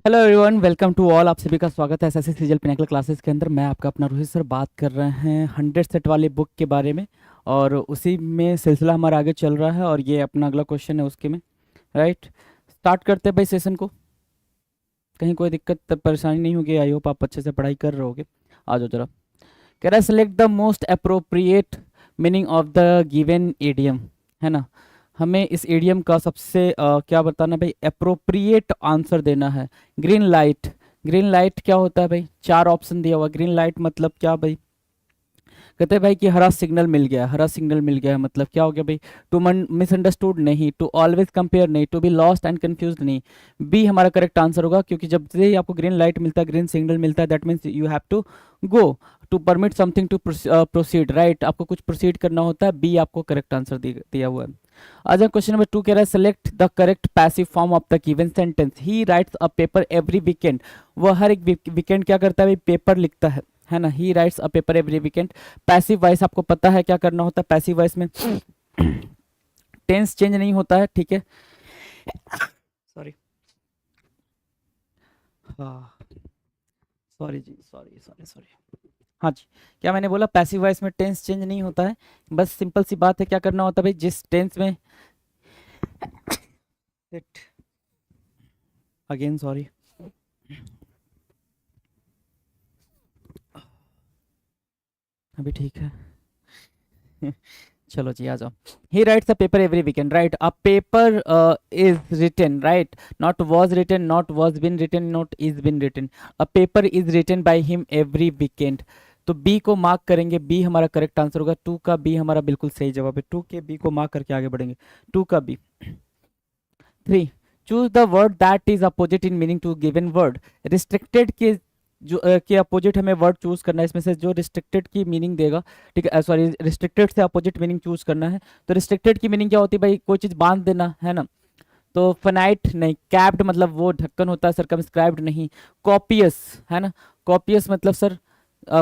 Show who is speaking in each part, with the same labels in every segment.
Speaker 1: Hello everyone, welcome to all. आप सभी का स्वागत है एसएससी सीजीएल पिनाकल क्लासेस के अंदर। मैं आपका अपना रोहित सर बात कर रहे हैं 100 सेट वाली बुक के बारे में, और उसी में सिलसिला हमारा आगे चल रहा है और ये अपना अगला क्वेश्चन है उसके में। राइट, स्टार्ट करते हैं भाई सेशन को। कहीं कोई दिक्कत परेशानी नहीं होगी। आई होप आप अच्छे से पढ़ाई कर रहे होगे। आ जाओ जरा। कह रहा है select the most appropriate meaning of the given idiom, है ना। हमें इस एडियम का सबसे क्या बताना भाई, अप्रोप्रिएट आंसर देना है। ग्रीन लाइट, ग्रीन लाइट क्या होता है भाई? चार ऑप्शन दिया हुआ। ग्रीन लाइट मतलब क्या भाई? कहते हैं भाई कि हरा सिग्नल मिल गया, हरा सिग्नल मिल गया मतलब क्या हो गया भाई? टू मिसअंडरस्टूड नहीं, टू ऑलवेज कंपेयर नहीं, to be lost and confuse नहीं। बी हमारा करेक्ट आंसर होगा, क्योंकि जब से ही आपको ग्रीन लाइट मिलता है, ग्रीन सिग्नल मिलता है, that means you have to go, to permit something to proceed. Right, आपको कुछ प्रोसीड करना होता है। बी आपको करेक्ट आंसर दिया हुआ है। आज क्वेश्चन नंबर 2 कह रहा है select the correct passive form of the given sentence. He writes a paper every weekend. वह हर एक वीकेंड क्या करता है भाई? पेपर लिखता है ना। ही writes a paper every weekend. Passive voice आपको पता है क्या करना होता है। पैसिव वॉइस में टेंस चेंज नहीं होता है, ठीक है। सॉरी, हाँ, सॉरी जी, सॉरी सॉरी सॉरी। हाँ जी, क्या मैंने बोला? पैसिव वॉइस में टेंस चेंज नहीं होता है। बस सिंपल सी बात है, क्या करना होता है भाई? जिस टेंस में अगेन सॉरी, अभी ठीक है। चलो जी, आ जाओ। He writes a paper every weekend. Right, a paper is written, right, not was written, not was been written, not is been written. A paper is written by him every weekend. तो B को mark करेंगे। B हमारा correct answer होगा। Two का B हमारा बिल्कुल सही जवाब है। टू के बी को मार्क करके आगे बढ़ेंगे। टू का B. 3, choose the word that is opposite in meaning to given word. Restricted के जो के अपोजिट हमें वर्ड चूज करना है। इसमें से जो रिस्ट्रिक्टेड की मीनिंग देगा, ठीक है, सॉरी, रिस्ट्रिक्टेड से अपोजिट मीनिंग चूज करना है। तो रिस्ट्रिक्टेड की मीनिंग क्या होती है भाई? कोई चीज बांध देना, है ना। तो फनाइट नहीं, कैप्ड मतलब वो ढक्कन होता है, सरकमस्क्राइब्ड नहीं। कॉपियस, है ना। कॉपियस मतलब सर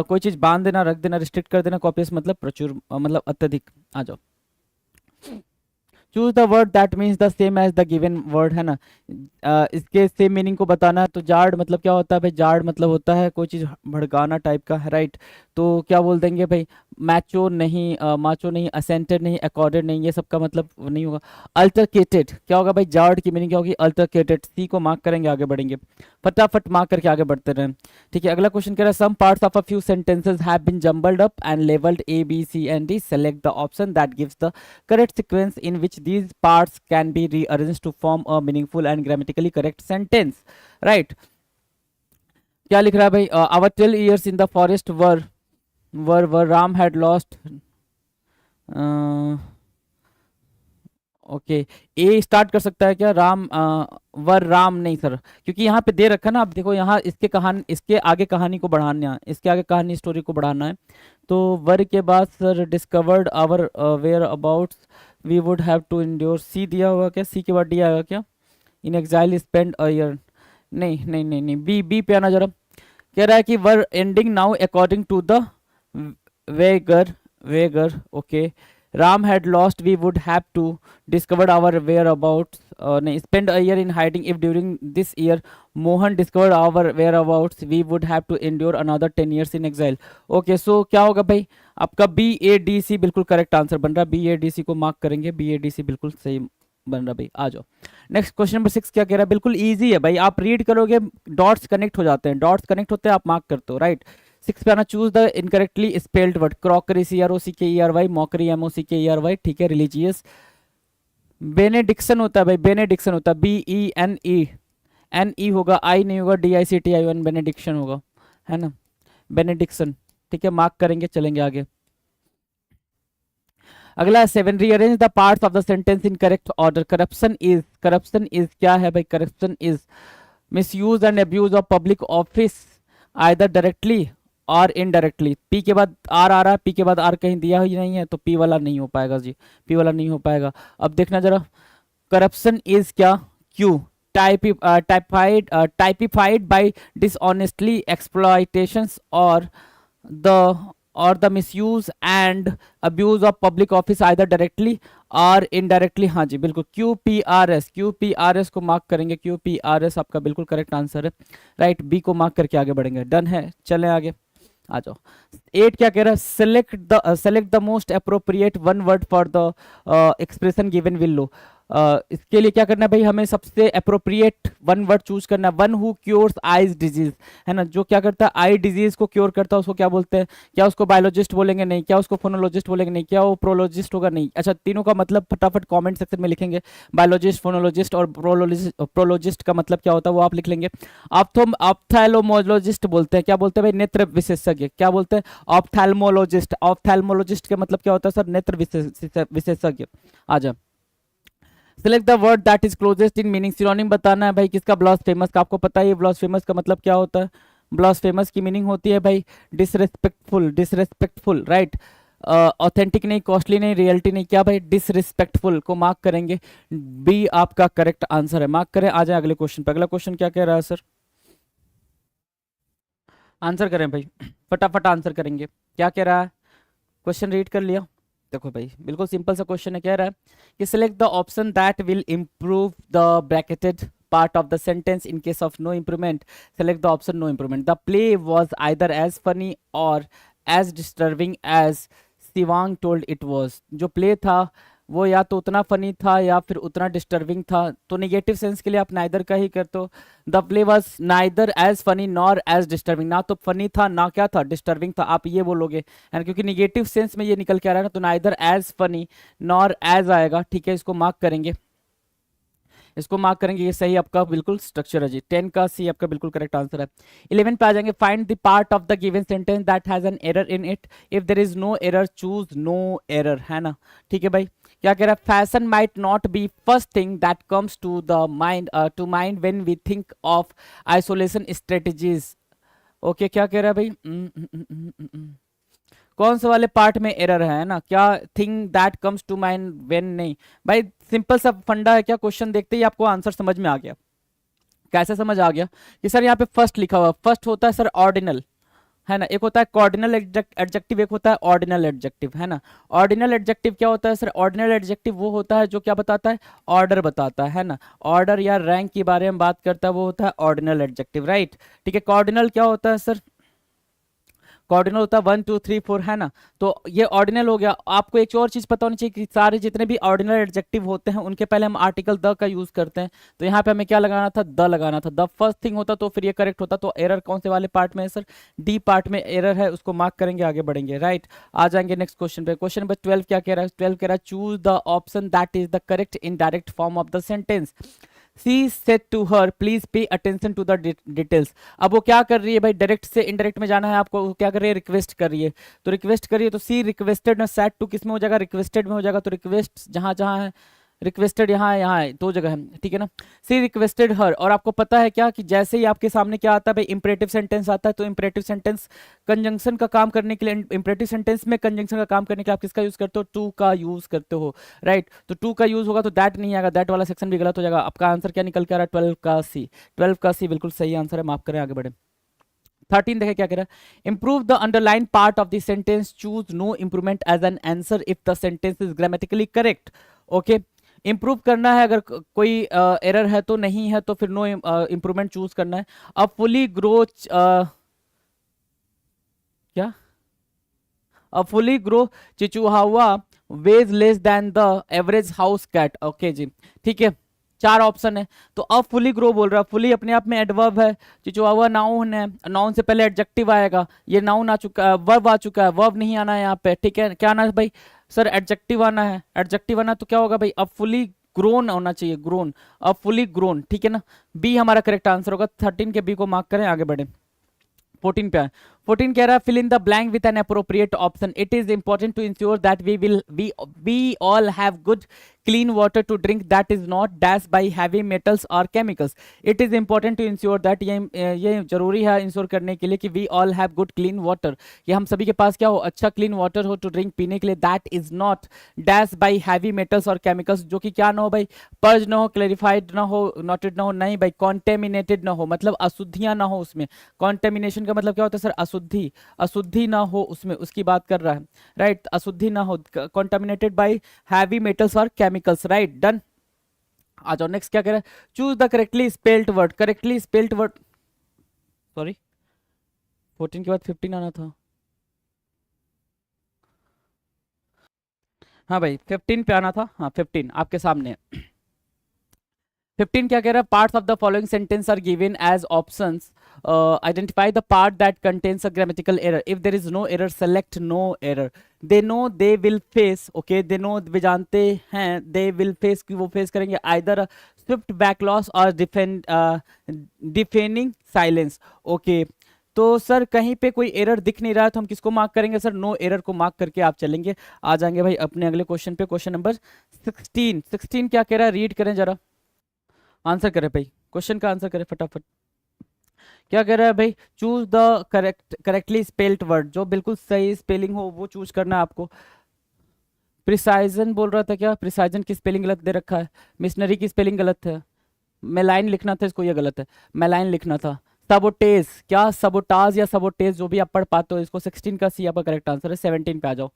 Speaker 1: कोई चीज बांध देना, रख देना, रिस्ट्रिक्ट कर देना। कॉपियस मतलब प्रचुर, मतलब अत्यधिक। आ जाओ। Choose the word that means the same as the given word, है ना। इसके सेम मीनिंग को बताना है। तो जार्ड मतलब क्या होता है भाई? जार्ड मतलब होता है कोई चीज़ भड़काना टाइप का है। राइट, तो क्या बोल देंगे भाई? मैचो नहीं, माचो नहीं, असेंटेड नहीं, अकॉर्डेड नहीं, ये सब का मतलब नहीं होगा। अल्टरकेटेड क्या होगा भाई? जार्ड की मीनिंग क्या होगी? अल्टरकेटेड। सी को मार्क करेंगे, आगे बढ़ेंगे। फटाफट मार्क करके आगे बढ़ते रहें। ठीक है, अगला क्वेश्चन कह रहा है some parts of a few sentences have been jumbled up and labelled A B C and D. Select the option that gives the correct sequence in which these parts can be rearranged to form a meaningful and grammatically correct sentence. Right, क्या लिख रहा है भाई? our 12 years in the forest were Ram had lost okay. A start कर सकता है क्या? राम वर राम नहीं सर, क्योंकि यहाँ पे दे रखा है ना। अब देखो यहाँ इसके कहानी, इसके आगे कहानी को बढ़ाना है, इसके आगे कहानी स्टोरी को बढ़ाना है। तो वर के बाद sir discovered our whereabouts we would have to endure. C दिया हुआ क्या? सी के बाद डी आएगा क्या? In exile spend a year. नहीं नहीं नहीं नहीं, बी, बी पे आना जरा। कह रहा है कि were ending now according to the wager, wager okay. Ram had lost, we would have to discover our whereabouts. नहीं, spend a year in hiding. If during this year Mohan discovered our whereabouts, we would have to endure another 10 years in exile. Okay, so क्या होगा भाई? आपका B A D C बिल्कुल correct answer बन रहा है। B A D C को mark करेंगे। बी ए डी सी बिल्कुल सही बन रहा भाई। आ जाओ। नेक्स्ट क्वेश्चन नंबर 6 क्या कह रहा है? बिल्कुल इजी है भाई, आप रीड करोगे डॉट्स कनेक्ट हो जाते हैं, डॉट्स कनेक्ट होते हैं, आप मार्क करते हो। राइट, 6 पे आना। Choose the incorrectly spelled word. Crockery C R O C K E R Y, mockery M O C K E R Y, ठीक है। रिलीजियस बेनेडिक्शन होता है भाई, बेनेडिक्शन होता है, B E N E, N E होगा, I नहीं होगा, D I C T I N, benediction होगा, है ना। बेनेडिक्शन, ठीक है, मार्क करेंगे, चलेंगे आगे। अगला 7, rearrange the parts of the sentence in correct order. Corruption is, corruption is क्या है भाई? Corruption is misuse and abuse of public office either directly और इनडायरेक्टली। पी के बाद आर आ रहा है, पी के बाद आर कहीं दिया ही नहीं है, तो पी वाला नहीं हो पाएगा जी, पी वाला नहीं हो पाएगा। अब देखना जरा, करप्शन इज क्या? क्यू, टाइपिफाइड बाय डिसऑनेस्टली एक्सप्लॉइटेशंस और द और the misuse and abuse of public office either directly और इनडायरेक्टली। हाँ जी बिल्कुल, क्यू पी आर एस को मार्क करेंगे, क्यू पी आर एस आपका बिल्कुल करेक्ट आंसर है। राइट, बी को मार्क करके आगे बढ़ेंगे। डन है, चलें आगे, आ जाओ। 8 क्या कह रहा है, select the most appropriate one word for the expression given below. इसके लिए क्या करना है भाई, हमें सबसे अप्रोप्रिएट वन वर्ड चूज करना है। One who cures eyes disease, है ना, जो क्या करता है आई डिजीज को क्योर करता है, उसको क्या बोलते हैं? क्या उसको बायोलॉजिस्ट बोलेंगे? नहीं। क्या उसको फोनोलॉजिस्ट बोलेंगे? नहीं। क्या वो प्रोलॉजिस्ट होगा? नहीं। अच्छा, तीनों का मतलब फटाफट कमेंट सेक्शन में लिखेंगे, बायोलॉजिस्ट, फोनोलॉजिस्ट और प्रोलॉजिस्ट का मतलब क्या होता है वो आप लिख लेंगे। ऑप्थेल्मोलॉजिस्ट बोलते हैं, क्या बोलते हैं भाई? नेत्र विशेषज्ञ। क्या बोलते हैं? ऑप्थेल्मोलॉजिस्ट का मतलब क्या होता है सर? नेत्र विशेषज्ञ। आ जा, select the word that is closest in meaning. Synonym बताना है भाई किसका? ब्लास्फेमस का। आपको पता है ये ब्लास्फेमस का मतलब क्या होता है? ब्लास्फेमस की मीनिंग होती है भाई डिसरेस्पेक्टफुल, राइट। ऑथेंटिक नहीं, कॉस्टली नहीं, रियलिटी नहीं, क्या भाई? डिसरिस्पेक्टफुल को मार्क करेंगे। बी आपका करेक्ट आंसर है, मार्क करें। आ जाए अगले क्वेश्चन पे। अगला क्वेश्चन क्या कह रहा है सर? आंसर करें भाई, फटाफट आंसर करेंगे। क्या कह रहा है? क्वेश्चन रीड कर लिया? देखो भाई, बिल्कुल सिंपल सा क्वेश्चन है। कह रहा है कि select the option that will improve the bracketed part of the sentence in case of no improvement. Select the option no improvement. The play was either as funny or as disturbing as Sivang told it was. जो play था वो या तो उतना funny था या फिर उतना डिस्टर्बिंग था। तो निगेटिव सेंस के लिए आप नाइदर का ही करते हो। The play was neither as funny nor as disturbing, ना तो फनी था ना क्या था, डिस्टर्बिंग था, आप ये बोलोगे है ना, क्योंकि निगेटिव सेंस में ये निकल के आ रहा है ना, तो neither as funny nor as आएगा। ठीक है, इसको मार्क करेंगे, इसको मार्क करेंगे। ये सही आपका बिल्कुल स्ट्रक्चर है जी। 10 का सी आपका बिल्कुल करेक्ट आंसर है। 11 पे आ जाएंगे, find the part of the given sentence that has an error in it. If there is no error choose no error, है ना। ठीक है भाई, क्या कह रहा है? Fashion might not be first thing that comes to the mind when we think of isolation strategies. Okay, क्या कह रहा है भाई? कौन से वाले पार्ट में एरर है ना? क्या thing that comes to mind when, नहीं भाई, सिंपल सा फंडा है। क्या क्वेश्चन देखते ही आपको आंसर समझ में आ गया? कैसे समझ आ गया? कि सर यहाँ पे फर्स्ट लिखा हुआ, फर्स्ट होता है सर ऑर्डिनल, है ना। एक होता है कॉर्डिनल एडजेक्टिव, एक होता है ऑर्डिनल एडजेक्टिव, है ना। ऑर्डिनल एडजेक्टिव क्या होता है सर? ऑर्डिनल एडजेक्टिव वो होता है जो क्या बताता है? ऑर्डर बताता है ना। ऑर्डर या रैंक के बारे में बात करता है, वो होता है ऑर्डिनल एडजेक्टिव, राइट। ठीक है, कॉर्डिनल क्या होता है सर? कॉर्डिनल होता है 1 2 3 4, है ना। तो ये ऑर्डिनल हो गया। आपको एक और चीज पता होनी चाहिए कि सारे जितने भी ऑर्डिनल एडजेक्टिव होते हैं उनके पहले हम आर्टिकल द का यूज करते हैं। तो यहाँ पे हमें क्या लगाना था? द लगाना था। द फर्स्ट थिंग होता तो फिर ये करेक्ट होता। तो एरर कौन से वाले पार्ट में है सर? डी पार्ट में एरर है, उसको मार्क करेंगे, आगे बढ़ेंगे, राइट। आ जाएंगे नेक्स्ट क्वेश्चन पे। क्वेश्चन नंबर 12 क्या कह रहा है? 12 कह रहा है choose the option that is the correct in direct form of the sentence. She said to her please pay attention to the details. अब वो क्या कर रही है भाई? डायरेक्ट से इनडायरेक्ट में जाना है आपको, वो क्या कर रही है? रिक्वेस्ट कर रही है। तो रिक्वेस्ट करिए, तो सी रिक्वेस्टेड ना सेड टू किस में हो जाएगा? रिक्वेस्टेड में हो जाएगा। तो रिक्वेस्ट जहां जहां है, रिक्वेस्टेड यहाँ है, यहाँ है, दो जगह है, ठीक है ना। सी रिक्वेस्टेड हर, और आपको पता है क्या कि जैसे ही आपके सामने क्या आता है भाई? इंपरेटिव सेंटेंस आता है। तो इंपरेटिव सेंटेंस कंजंक्शन का काम करने के लिए, इंपरेटिव सेंटेंस में कंजंक्शन का काम करने के लिए आप किसका यूज करते हो? टू का यूज करते हो, राइट। तो टू का यूज होगा तो दैट नहीं आएगा, दैट वाला सेक्शन भी गलत हो जाएगा। आपका आंसर क्या निकल के आ रहा है? 12 का सी। 12 का सी बिल्कुल सही आंसर है, माफ करें, आगे बढ़े। 13 देखें क्या कह रहा है? Improve the underline part of the sentence, choose no improvement as an answer if the sentence is grammatically correct. Okay, improve करना है, अगर कोई एरर है तो नहीं है तो फिर नो इंप्रूवमेंट चूज करना है। अब फुली ग्रो क्या? अब fully grow chihuahua weighs less than the average house cat. Okay ji, ठीक है, चार ऑप्शन है। तो अब फुली ग्रो बोल रहा है, फुली अपने आप में एडवर्ब है, चिचुआवा नाउन है, नाउन से पहले एडजेक्टिव आएगा, ये नाउन आ चुका है, वर्ब आ चुका है, वर्ब नहीं आना है यहाँ पे, ठीक है। क्या आना है भाई? सर एडजेक्टिव आना है, एडजेक्टिव आना, तो क्या होगा भाई? अब फुली ग्रोन होना चाहिए, ग्रोन, अब फुली ग्रोन, ठीक है ना। बी हमारा करेक्ट आंसर होगा। 13 के बी को मार्क करें, आगे बढ़े। 14 पे आए। 14 कह रहा है fill in the blank with an appropriate option. It is important to ensure that we all have good clean water to drink that is not dash by heavy metals और chemicals. It is important to ensure that, ये जरूरी है ensure करने के लिए कि we all have good clean water, ये हम सभी के पास क्या हो? अच्छा क्लीन वाटर हो टू ड्रिंक, पीने के लिए। That is not dash by heavy metals और केमिकल्स, जो कि क्या ना हो भाई? पर्ज ना हो, क्लेरिफाइड ना हो, नोटेड ना हो, नहीं भाई, कॉन्टेमिनेटेड ना हो, मतलब अशुद्धियां ना हो उसमें। कॉन्टेमिनेशन का मतलब क्या होता है सर? अशुद्धि, अशुद्धि ना हो उसमें, उसकी बात कर रहा है, राइट। अशुद्धि ना हो, कॉन्टामिनेटेड बाय हैवी मेटल्स और केमिकल्स, राइट, डन। आ जाओ नेक्स्ट क्या कह रहा है, choose the correctly spelled word, correctly spelled word, sorry 14 के बाद 15 आना था। हाँ भाई 15 पे आना था, हाँ 15 आपके सामने है। 15 क्या कह रहा है, parts of the following sentence are given as options, identify the part that contains a grammatical error, if there is no error select no error. They know they will face, okay, they know वे जानते हैं, दे will face कि वो face करेंगे either Swift back loss और डिफेनिंग silence, okay. तो sir कहीं पे कोई एरर दिख नहीं रहा है तो हम किसको मार्क करेंगे सर, नो एरर को मार्क करके आप चलेंगे। आ जाएंगे भाई अपने अगले क्वेश्चन पे, क्वेश्चन नंबर 16। 16 क्या कह रहा है, रीड करें जरा, आंसर करें भाई, क्वेश्चन का आंसर करें फटाफट। क्या कह रहा है भाई, choose the correctly spelled word, जो बिल्कुल सही स्पेलिंग हो वो चूज करना है आपको। प्रिसाइजन बोल रहा था क्या, प्रिसाइजन की स्पेलिंग गलत दे रखा है, मिशनरी की स्पेलिंग गलत है, मेलाइन लिखना था इसको, ये गलत है, मेलाइन लिखना था। सबोटेज, क्या सबोटाज या सबोटेज जो भी आप पढ़ पाते हो इसको, 16 का सी आपका करेक्ट आंसर है। 17 पे आ जाओ।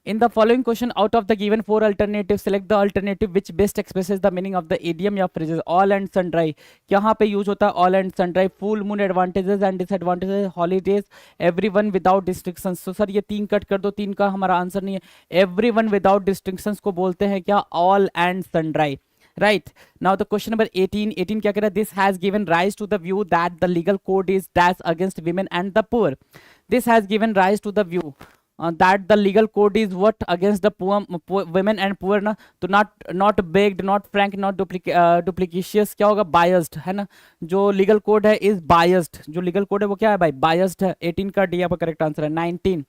Speaker 1: In the following question, out of the given four alternatives, select the alternative which best expresses the meaning of the idiom या phrases all and sundry। यहाँ पे यूज होता है all and sundry, full moon, advantages and disadvantages, holidays, everyone without distinctions। तो sir ये तीन cut कर दो, तीन का हमारा आंसर नहीं है। everyone without distinctions को बोलते हैं क्या, all and sundry, right। Now the question number 18, 18 क्या कह रहा है, this has given rise to the view that the legal code is dash against women and the poor। this has given rise to the view that the legal code is what against the poor women and poor ना, तो not baked, not frank, not duplicitous, क्या होगा, biased है ना। जो legal code है is biased, जो legal code है वो क्या है भाई, बायस्ड है। 18 का डी आपका करेक्ट आंसर है। 19,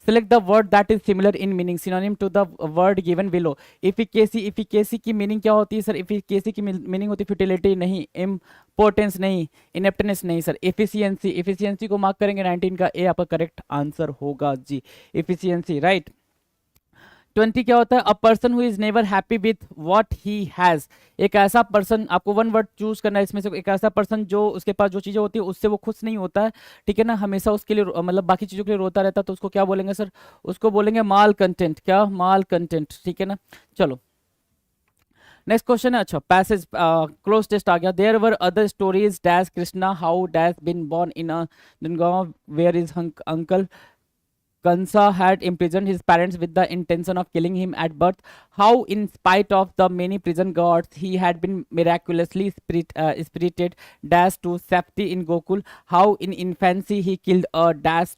Speaker 1: select the word that is similar in meaning, synonym to the word given below. Efficacy, efficacy की मीनिंग क्या होती है सर, इफिकेसी की मीनिंग होती है फ्यूटिलिटी नहीं, इम्पोर्टेंस नहीं, इनेप्टनेस नहीं सर, एफिशिएंसी, एफिशिएंसी को मार्क करेंगे 19 का ए आपका करेक्ट आंसर होगा जी, एफिशिएंसी, राइट। 20 क्या होता है, a person who is never happy with what he has, एक ऐसा पर्सन, आपको वन वर्ड चूज करना है इसमें से, एक ऐसा पर्सन जो उसके पास जो चीजें होती है उससे वो खुश नहीं होता है, ठीक है ना, हमेशा उसके लिए मतलब बाकी चीजों के लिए रोता रहता है, तो उसको क्या बोलेंगे सर, उसको बोलेंगे माल कंटेंट, क्या, माल कंटेंट, ठीक है ना। चलो नेक्स्ट क्वेश्चन है, अच्छा पैसेज क्लोज टेस्ट आ गया। There were other stories dash Krishna how dash been born in a दुर्गांव where is uncle Kansa had imprisoned his parents with the intention of killing him at birth. How, in spite of the many prison guards, he had been miraculously spirited dash to safety in Gokul. How, in infancy, he killed a dash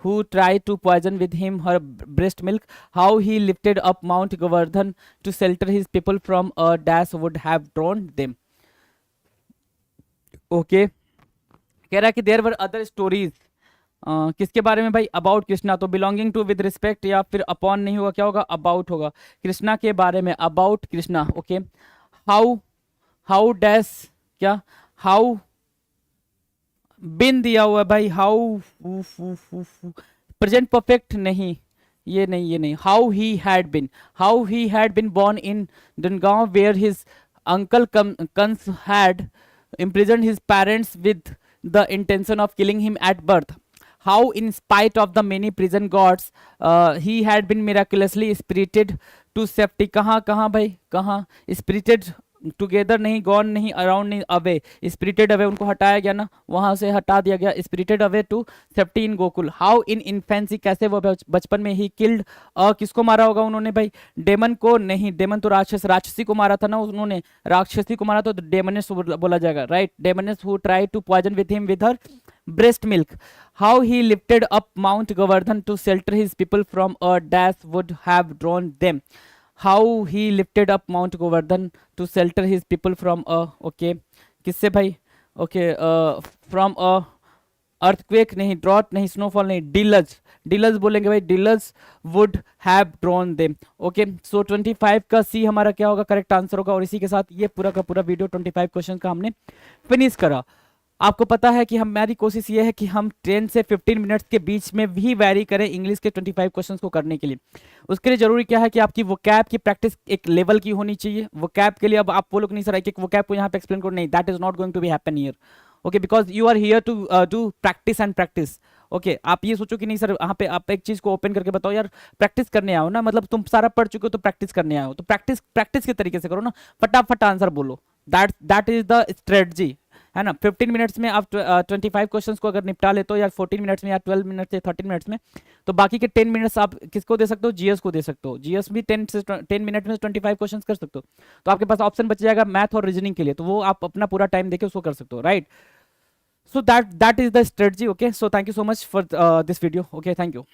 Speaker 1: who tried to poison with him her breast milk. How he lifted up Mount Govardhan to shelter his people from a dash would have drowned them. Okay. कह रहा है कि there were other stories, किसके बारे में भाई, about Krishna, तो belonging to with respect या फिर अपॉन नहीं होगा, क्या होगा, अबाउट होगा, कृष्णा के बारे में, about Krishna, okay. How, how dash, क्या, हाउ बिन दिया हुआ है भाई, हाउ प्रेजेंट परफेक्ट नहीं, ये नहीं, ये नहीं, how he had been born in दुनगांव where his uncle Kansa had imprisoned his parents with the intention of killing him at birth. How, in spite of the many prison guards, he had been miraculously spirited to safety. कहाँ कहाँ भाई, कहाँ, spirited together नहीं, gone नहीं, around नहीं, away, spirited away, उनको हटाया गया ना, वहां से हटा दिया गया, spirited away to safety in Gokul. How, in infancy, कैसे वो बचपन में ही किल्ड, किसको मारा होगा उन्होंने भाई, डेमन को नहीं, डेमन तो राक्षस, राक्षसी को मारा था ना उन्होंने, राक्षसी को मारा तो डेमनेस बोला जाएगा, right, demoness who try to poison with him with her breast milk. How he lifted up Mount Govardhan to shelter his people from a dash would have drowned them. How he lifted up Mount Govardhan to shelter his people from a, okay, किससे भाई, okay, from a earthquake नहीं, drought नहीं, snowfall नहीं, deluge, deluge बोलेंगे भाई, deluge would have drawn them, okay। so 25 का सी हमारा क्या होगा, करेक्ट आंसर होगा। और इसी के साथ ये पूरा का पूरा वीडियो 25 क्वेश्चन का हमने फिनिश करा। आपको पता है कि हमारी कोशिश ये है कि हम 10 से 15 मिनट्स के बीच में भी वैरी करें इंग्लिश के 25 क्वेश्चंस को करने के लिए। उसके लिए जरूरी क्या है कि आपकी वोकैब की प्रैक्टिस एक लेवल की होनी चाहिए। वोकैब के लिए अब आप बोलोगे नहीं सर एक एक वोकैब को यहाँ पे एक्सप्लेन करो, नहीं, that is not going to be happen here, okay, because you are here to do practice and practice. Okay, आप ये सोचो कि नहीं सर यहाँ पे आप एक चीज को ओपन करके बताओ यार, प्रैक्टिस करने आओ ना, मतलब तुम सारा पढ़ चुके हो तो प्रैक्टिस करने आओ, तो प्रैक्टिस प्रैक्टिस के तरीके से करो ना, फटाफट आंसर बोलो। दैट इज द स्ट्रेटजी, है ना। 15 मिनट्स में आप 25 क्वेश्चंस को अगर निपटा लेते हो, या 14 मिनट्स में, या 12 मिनट्स या 13 मिनट्स में, तो बाकी के 10 मिनट्स आप किसको दे सकते हो, जीएस को दे सकते हो। जीएस भी 10 मिनट में 25 क्वेश्चंस कर सकते हो, तो आपके पास ऑप्शन बच जाएगा मैथ और रीजनिंग के लिए, तो वो आप अपना पूरा टाइम देके उसको कर सकते हो, right. So that is the strategy. Okay, so thank you so much for this video. Okay, thank you.